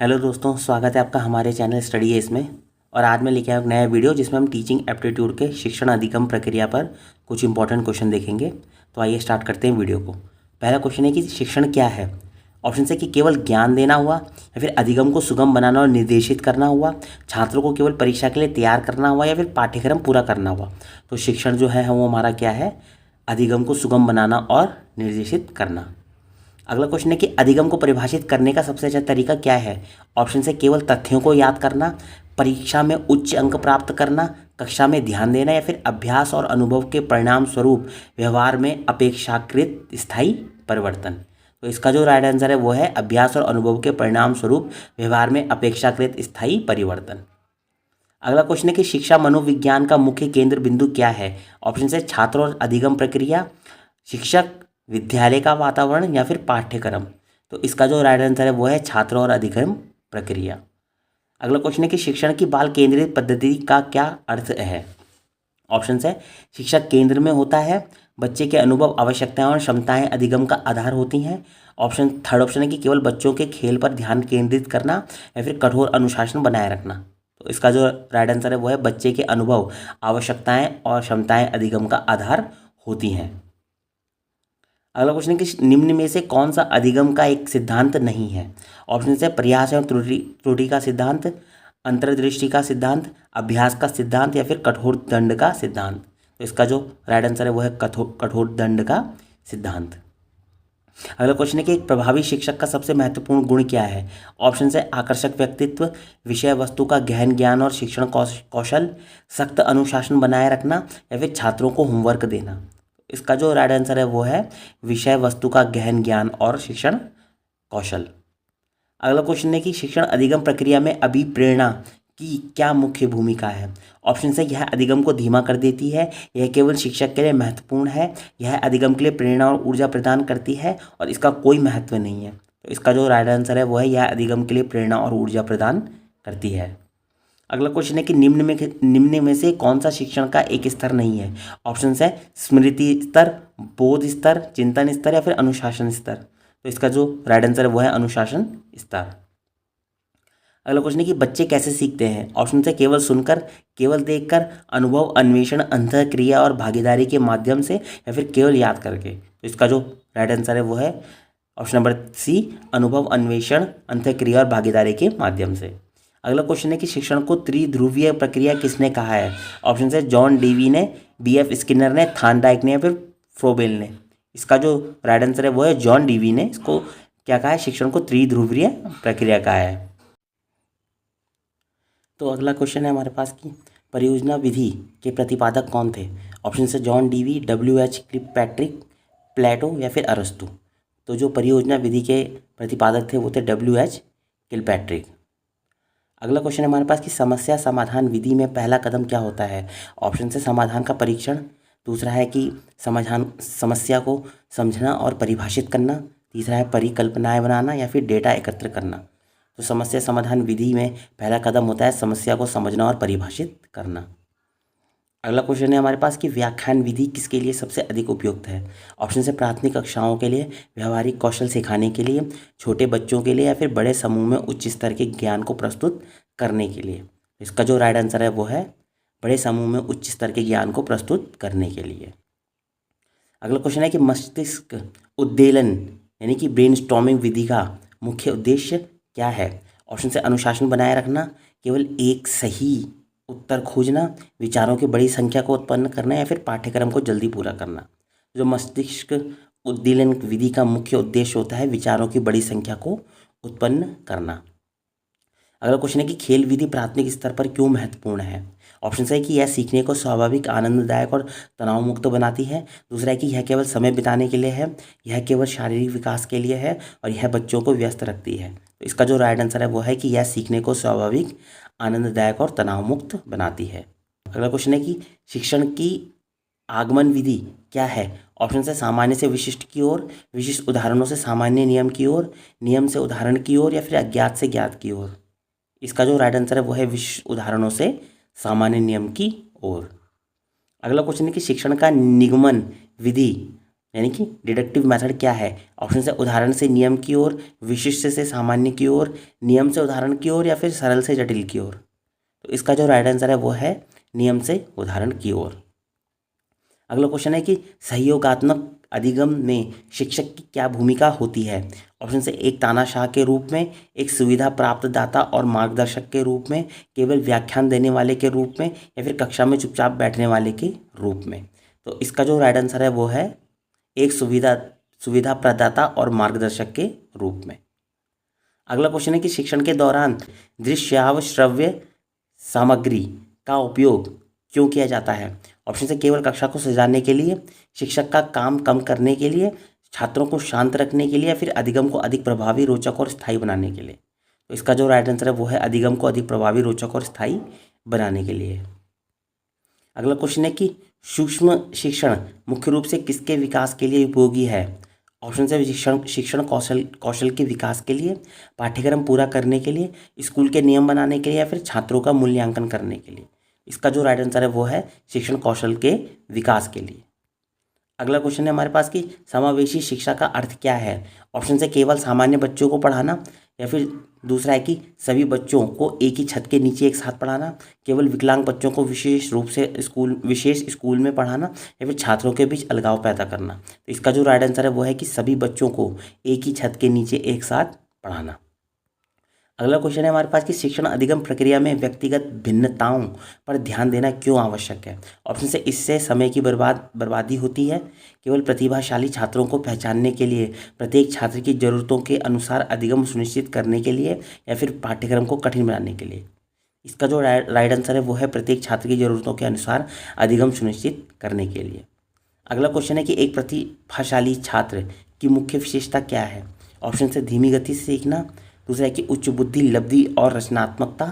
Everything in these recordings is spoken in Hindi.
हेलो दोस्तों, स्वागत है आपका हमारे चैनल स्टडी है इसमें। और आज मैं लेके आया एक नया वीडियो जिसमें हम टीचिंग एप्टीट्यूड के शिक्षण अधिगम प्रक्रिया पर कुछ इंपॉर्टेंट क्वेश्चन देखेंगे। तो आइए स्टार्ट करते हैं वीडियो को। पहला क्वेश्चन है कि शिक्षण क्या है। ऑप्शन है कि केवल ज्ञान देना हुआ, या फिर अधिगम को सुगम बनाना और निर्देशित करना हुआ, छात्रों को केवल परीक्षा के लिए तैयार करना हुआ, या फिर पाठ्यक्रम पूरा करना हुआ। तो शिक्षण जो है वो हमारा क्या है, अधिगम को सुगम बनाना और निर्देशित करना। अगला क्वेश्चन है कि अधिगम को परिभाषित करने का सबसे अच्छा तरीका क्या है। ऑप्शन से केवल तथ्यों को याद करना, परीक्षा में उच्च अंक प्राप्त करना, कक्षा में ध्यान देना, या फिर अभ्यास और अनुभव के परिणाम स्वरूप व्यवहार में अपेक्षाकृत स्थायी परिवर्तन। तो इसका जो राइट आंसर है वो है अभ्यास और अनुभव के परिणाम स्वरूप व्यवहार में अपेक्षाकृत स्थायी परिवर्तन। अगला क्वेश्चन है कि शिक्षा मनोविज्ञान का मुख्य केंद्र बिंदु क्या है। ऑप्शन है छात्र और अधिगम प्रक्रिया, शिक्षक, विद्यालय का वातावरण, या फिर पाठ्यक्रम। तो इसका जो राइट आंसर है वो है छात्र और अधिगम प्रक्रिया। अगला क्वेश्चन है कि शिक्षण की बाल केंद्रित पद्धति का क्या अर्थ है। ऑप्शन है शिक्षक केंद्र में होता है, बच्चे के अनुभव, आवश्यकताएं और क्षमताएं अधिगम का आधार होती हैं। थर्ड ऑप्शन है कि केवल बच्चों के खेल पर ध्यान केंद्रित करना, या फिर कठोर अनुशासन बनाए रखना। तो इसका जो राइट आंसर है वो है बच्चे के अनुभव, आवश्यकताएं और क्षमताएं अधिगम का आधार होती हैं। अगला क्वेश्चन है कि निम्न में से कौन सा अधिगम का एक सिद्धांत नहीं है। ऑप्शन है प्रयास एवं त्रुटि त्रुटि का सिद्धांत, अंतर्दृष्टि का सिद्धांत, अभ्यास का सिद्धांत, या फिर कठोर दंड का सिद्धांत। तो इसका जो राइट आंसर है वो है कठोर दंड का सिद्धांत। अगला क्वेश्चन है कि एक प्रभावी शिक्षक का सबसे महत्वपूर्ण गुण क्या है। ऑप्शन है आकर्षक व्यक्तित्व, विषय वस्तु का गहन ज्ञान और शिक्षण कौशल, सख्त अनुशासन बनाए रखना, या फिर छात्रों को होमवर्क देना। इसका जो राइट आंसर है वो है विषय वस्तु का गहन ज्ञान और शिक्षण कौशल। अगला क्वेश्चन है कि शिक्षण अधिगम प्रक्रिया में अभिप्रेरणा की क्या मुख्य भूमिका है। ऑप्शन से यह अधिगम को धीमा कर देती है, यह केवल शिक्षक के लिए महत्वपूर्ण है, यह अधिगम के लिए प्रेरणा और ऊर्जा प्रदान करती है, और इसका कोई महत्व नहीं है। तो इसका जो राइट आंसर है वो है यह अधिगम के लिए प्रेरणा और ऊर्जा प्रदान करती है। अगला क्वेश्चन है कि निम्न में से कौन सा शिक्षण का एक स्तर नहीं है। ऑप्शन है स्मृति स्तर, बोध स्तर, चिंतन स्तर, या फिर अनुशासन स्तर। तो इसका जो राइट आंसर है वो है अनुशासन स्तर। अगला क्वेश्चन है कि बच्चे कैसे सीखते हैं। ऑप्शन है केवल सुनकर, केवल देखकर, अनुभव, अन्वेषण, अंतःक्रिया और भागीदारी के माध्यम से, या फिर केवल याद करके। तो इसका जो राइट आंसर है वो है ऑप्शन नंबर सी, अनुभव, अन्वेषण, अंतःक्रिया और भागीदारी के माध्यम से। अगला क्वेश्चन है कि शिक्षण को त्रिध्रुवीय प्रक्रिया किसने कहा है। ऑप्शन है जॉन डीवी ने, बीएफ स्किनर ने, थार्नडाइक ने, या फिर फ्रोबेल ने। इसका जो राइट आंसर है वो है जॉन डीवी ने इसको क्या कहा है, शिक्षण को त्रिध्रुवीय प्रक्रिया कहा है। तो अगला क्वेश्चन है हमारे पास कि परियोजना विधि के प्रतिपादक कौन थे। ऑप्शन है जॉन डीवी, डब्ल्यू.एच. किलपैट्रिक, प्लेटो, या फिर अरस्तु। तो जो परियोजना विधि के प्रतिपादक थे वो थे डब्ल्यू.एच. किलपैट्रिक। अगला क्वेश्चन है हमारे पास कि समस्या समाधान विधि में पहला कदम क्या होता है। ऑप्शन से समाधान का परीक्षण, दूसरा है कि समस्या को समझना और परिभाषित करना, तीसरा है परिकल्पनाएं बनाना, या फिर डेटा एकत्र करना। तो समस्या समाधान विधि में पहला कदम होता है समस्या को समझना और परिभाषित करना। अगला क्वेश्चन है हमारे पास कि व्याख्यान विधि किसके लिए सबसे अधिक उपयुक्त है। ऑप्शन से प्राथमिक कक्षाओं के लिए, व्यवहारिक कौशल सिखाने के लिए, छोटे बच्चों के लिए, या फिर बड़े समूह में उच्च स्तर के ज्ञान को प्रस्तुत करने के लिए। इसका जो राइट आंसर है वो है बड़े समूह में उच्च स्तर के ज्ञान को प्रस्तुत करने के लिए। अगला क्वेश्चन है कि मस्तिष्क उद्दीलन यानी कि ब्रेनस्टॉर्मिंग विधि का मुख्य उद्देश्य क्या है। ऑप्शन से अनुशासन बनाए रखना, केवल एक सही उत्तर खोजना, विचारों की बड़ी संख्या को उत्पन्न करना, या फिर पाठ्यक्रम को जल्दी पूरा करना। जो मस्तिष्क उद्दीलन विधि का मुख्य उद्देश्य होता है विचारों की बड़ी संख्या को उत्पन्न करना। अगला क्वेश्चन है कि खेल विधि प्राथमिक स्तर पर क्यों महत्वपूर्ण है। ऑप्शन है कि यह सीखने को स्वाभाविक, आनंददायक और तनाव मुक्त बनाती है। दूसरा है कि यह केवल समय बिताने के लिए है, यह केवल शारीरिक विकास के लिए है, और यह बच्चों को व्यस्त रखती है। तो इसका जो राइट आंसर है वो है कि यह सीखने को स्वाभाविक, आनंददायक और तनाव मुक्त बनाती है। अगला क्वेश्चन है कि शिक्षण की आगमन विधि क्या है। ऑप्शन है सामान्य से विशिष्ट की ओर, विशिष्ट उदाहरणों से सामान्य नियम की ओर, नियम से उदाहरण की ओर, या फिर अज्ञात से ज्ञात की ओर। इसका जो राइट आंसर है वो है विशिष्ट उदाहरणों से सामान्य नियम की ओर। अगला क्वेश्चन है कि शिक्षण का निगमन विधि यानी कि डिडक्टिव मेथड क्या है? ऑप्शन से उदाहरण से नियम की ओर, विशिष्ट से सामान्य की ओर, नियम से उदाहरण की ओर, या फिर सरल से जटिल की ओर। तो इसका जो राइट आंसर है वो है नियम से उदाहरण की ओर। अगला क्वेश्चन है कि सहयोगात्मक अधिगम में शिक्षक की क्या भूमिका होती है? ऑप्शन से एक तानाशाह के रूप में, एक सुविधा प्राप्त दाता और मार्गदर्शक के रूप में, केवल व्याख्यान देने वाले के रूप में, या फिर कक्षा में चुपचाप बैठने वाले के रूप में। तो इसका जो राइट आंसर है वो है एक सुविधा प्रदाता और मार्गदर्शक के रूप में। अगला क्वेश्चन है कि शिक्षण के दौरान दृश्यावश्रव्य सामग्री का उपयोग क्यों किया जाता है? ऑप्शन से केवल कक्षा को सजाने के लिए, शिक्षक का काम कम करने के लिए, छात्रों को शांत रखने के लिए, या फिर अधिगम को अधिक प्रभावी, रोचक और स्थायी बनाने के लिए। तो इसका जो राइट आंसर है वो है अधिगम को अधिक प्रभावी, रोचक और स्थायी बनाने के लिए। अगला क्वेश्चन है कि सूक्ष्म शिक्षण मुख्य रूप से किसके विकास के लिए उपयोगी है? ऑप्शन से शिक्षण कौशल के विकास के लिए, पाठ्यक्रम पूरा करने के लिए, स्कूल के नियम बनाने के लिए, या फिर छात्रों का मूल्यांकन करने के लिए। इसका जो राइट आंसर है वो है शिक्षण कौशल के विकास के लिए। अगला क्वेश्चन है हमारे पास कि समावेशी शिक्षा का अर्थ क्या है? ऑप्शन से केवल सामान्य बच्चों को पढ़ाना, या फिर दूसरा है कि सभी बच्चों को एक ही छत के नीचे एक साथ पढ़ाना, केवल विकलांग बच्चों को विशेष स्कूल में पढ़ाना, या फिर छात्रों के बीच अलगाव पैदा करना। तो इसका जो राइट आंसर है वो है कि सभी बच्चों को एक ही छत के नीचे एक साथ पढ़ाना। अगला क्वेश्चन है हमारे पास कि शिक्षण अधिगम प्रक्रिया में व्यक्तिगत भिन्नताओं पर ध्यान देना क्यों आवश्यक है? ऑप्शन से इससे समय की बर्बादी होती है, केवल प्रतिभाशाली छात्रों को पहचानने के लिए, प्रत्येक छात्र की ज़रूरतों के अनुसार अधिगम सुनिश्चित करने के लिए, या फिर पाठ्यक्रम को कठिन बनाने के लिए। इसका जो राइट आंसर है वो है प्रत्येक छात्र की ज़रूरतों के अनुसार अधिगम सुनिश्चित करने के लिए। अगला क्वेश्चन है कि एक प्रतिभाशाली छात्र की मुख्य विशेषता क्या है? ऑप्शन से धीमी गति से सीखना, दूसरा है कि उच्च बुद्धि, लब्धि और रचनात्मकता,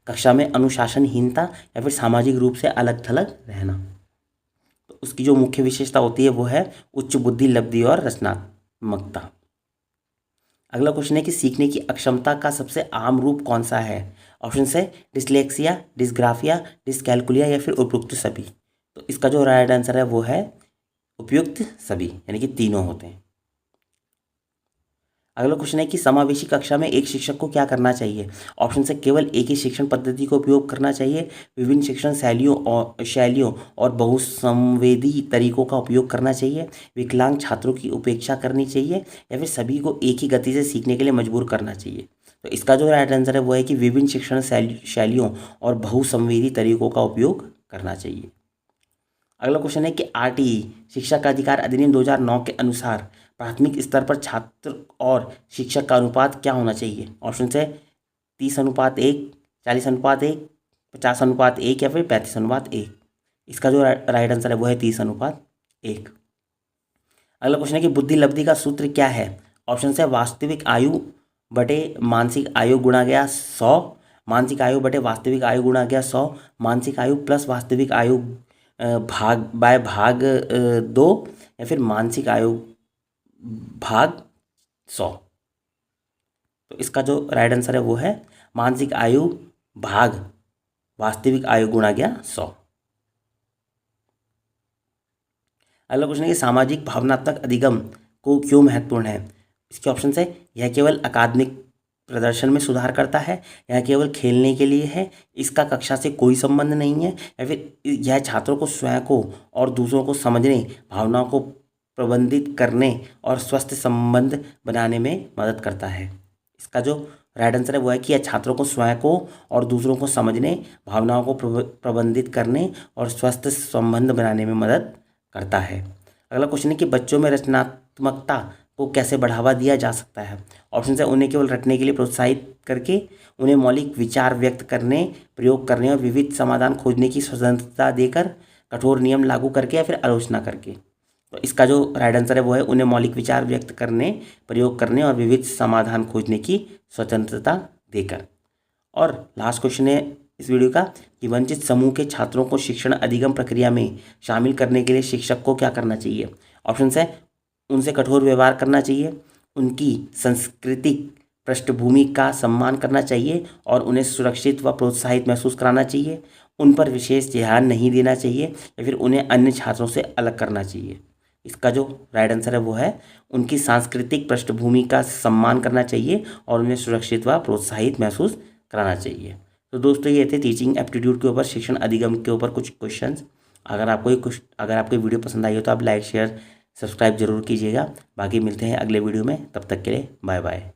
कक्षा में अनुशासनहीनता, या फिर सामाजिक रूप से अलग थलग रहना। तो उसकी जो मुख्य विशेषता होती है वो है उच्च बुद्धि, लब्धि और रचनात्मकता। अगला क्वेश्चन है कि सीखने की अक्षमता का सबसे आम रूप कौन सा है? ऑप्शन से डिसलेक्सिया, डिसग्राफिया, डिसकैलकुलिया, या फिर उपयुक्त सभी। तो इसका जो राइट आंसर है वो है उपयुक्त सभी, यानी कि तीनों होते हैं। अगला क्वेश्चन है कि समावेशी कक्षा में एक शिक्षक को क्या करना चाहिए? ऑप्शन से केवल एक ही शिक्षण पद्धति का उपयोग करना चाहिए, विभिन्न शिक्षण शैलियों और बहुसंवेदी तरीकों का उपयोग करना चाहिए, विकलांग छात्रों की उपेक्षा करनी चाहिए, या फिर सभी को एक ही गति से सीखने के लिए मजबूर करना चाहिए। तो इसका जो राइट आंसर है वो है कि विभिन्न शिक्षण शैलियों और बहुसंवेदी तरीकों का उपयोग करना चाहिए। अगला क्वेश्चन है कि RTE शिक्षा का अधिकार अधिनियम 2009 के अनुसार प्राथमिक स्तर पर छात्र और शिक्षक का अनुपात क्या होना चाहिए? ऑप्शन से 30:1, 40:1, 50:1, या फिर 35:1। इसका जो राइट आंसर है वो है 30:1। अगला क्वेश्चन है कि बुद्धि लब्धि का सूत्र क्या है? ऑप्शन से वास्तविक आयु बटे मानसिक आयु गुणा गया 100, मानसिक आयु बटे वास्तविक आयु गुणा गया 100, मानसिक आयु प्लस वास्तविक आयु भाग 2, या फिर मानसिक आयु भाग 100। तो इसका जो राइट आंसर है वो है मानसिक आयु भाग वास्तविक आयु गुणा गया 100। अगला क्वेश्चन है कि सामाजिक भावनात्मक अधिगम को क्यों महत्वपूर्ण है? इसके ऑप्शन है यह केवल अकादमिक प्रदर्शन में सुधार करता है, यह केवल खेलने के लिए है, इसका कक्षा से कोई संबंध नहीं है, या फिर यह छात्रों को स्वयं को और दूसरों को समझने, भावनाओं को प्रबंधित करने और स्वस्थ संबंध बनाने में मदद करता है। इसका जो राइट आंसर है वो है कि यह छात्रों को स्वयं को और दूसरों को समझने, भावनाओं को प्रबंधित करने और स्वस्थ संबंध बनाने में मदद करता है। अगला क्वेश्चन है कि बच्चों में रचनात्मकता को कैसे बढ़ावा दिया जा सकता है? ऑप्शन है उन्हें केवल रटने के लिए प्रोत्साहित करके, उन्हें मौलिक विचार व्यक्त करने, प्रयोग करने और विविध समाधान खोजने की स्वतंत्रता देकर, कठोर नियम लागू करके, या फिर आलोचना करके। तो इसका जो राइट आंसर है वो है उन्हें मौलिक विचार व्यक्त करने, प्रयोग करने और विविध समाधान खोजने की स्वतंत्रता देकर। और लास्ट क्वेश्चन है इस वीडियो का कि वंचित समूह के छात्रों को शिक्षण अधिगम प्रक्रिया में शामिल करने के लिए शिक्षक को क्या करना चाहिए? ऑप्शन है उनसे कठोर व्यवहार करना चाहिए, उनकी सांस्कृतिक पृष्ठभूमि का सम्मान करना चाहिए और उन्हें सुरक्षित व प्रोत्साहित महसूस कराना चाहिए, उन पर विशेष ध्यान नहीं देना चाहिए, या फिर उन्हें अन्य छात्रों से अलग करना चाहिए। इसका जो राइट आंसर है वो है उनकी सांस्कृतिक पृष्ठभूमि का सम्मान करना चाहिए और उन्हें सुरक्षित व प्रोत्साहित महसूस कराना चाहिए। तो दोस्तों ये थे टीचिंग एप्टीट्यूड के ऊपर, शिक्षण अधिगम के ऊपर कुछ क्वेश्चंस। अगर आपको वीडियो पसंद आई हो तो आप लाइक शेयर सब्सक्राइब जरूर कीजिएगा। बाकी मिलते हैं अगले वीडियो में, तब तक के लिए बाय बाय।